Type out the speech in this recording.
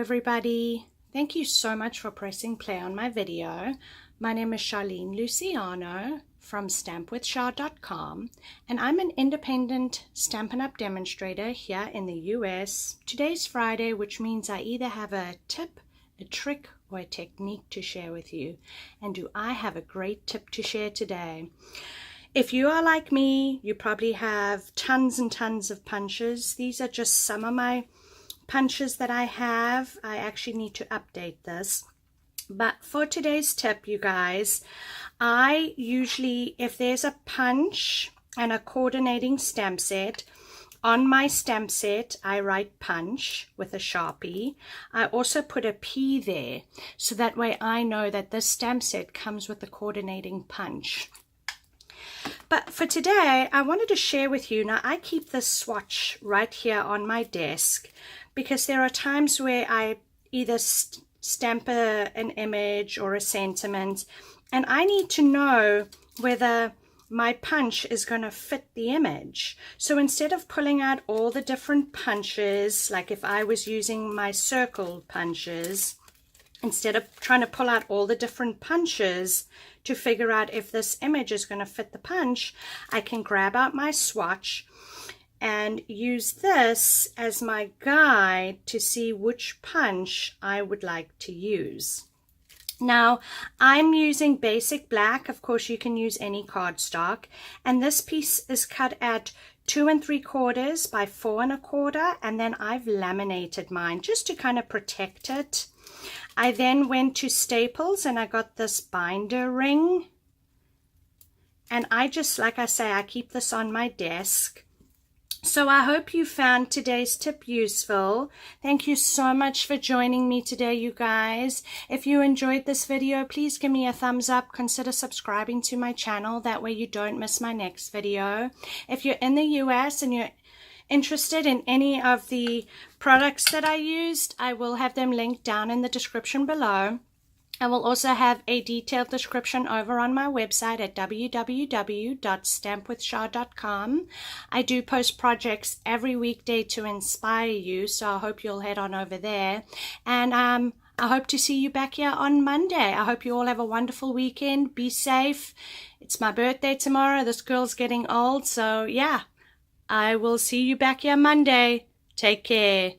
everybody. Thank you so much for pressing play on my video. My name is Charlene Luciano from stampwithshar.com, and I'm an independent Stampin' Up! Demonstrator here in the US. Today's Friday, which means I either have a tip, a trick, or a technique to share with you. And do I have a great tip to share today? If you are like me, you probably have tons and tons of punches. These are just some of my punches that I have. I actually need to update this. But for today's tip, you guys, I usually, if there's a punch and a coordinating stamp set, on my stamp set, I write punch with a Sharpie. I also put a P there, so that way I know that this stamp set comes with the coordinating punch. But for today, I wanted to share with you, now I keep this swatch right here on my desk because there are times where I either stamp an image or a sentiment, and I need to know whether my punch is going to fit the image. So instead of pulling out all the different punches, like if I was using my circle punches, instead of trying to pull out all the different punches to figure out if this image is going to fit the punch, I can grab out my swatch and use this as my guide to see which punch I would like to use. Now, I'm using basic black. Of course, you can use any cardstock. And this piece is cut at 2 3/4 by 4 1/4, and then I've laminated mine just to kind of protect it. I then went to Staples and I got this binder ring. And I just, like I say, I keep this on my desk. So I hope you found today's tip useful. Thank you so much for joining me today, you guys. If you enjoyed this video, please give me a thumbs up. Consider subscribing to my channel. That way you don't miss my next video. If you're in the US and you're interested in any of the products that I used, I will have them linked down in the description below. I will also have a detailed description over on my website at www.stampwithshar.com. I do post projects every weekday to inspire you, so I hope you'll head on over there. And I hope to see you back here on Monday. I hope you all have a wonderful weekend. Be safe. It's my birthday tomorrow. This girl's getting old, so yeah. I will see you back here Monday. Take care.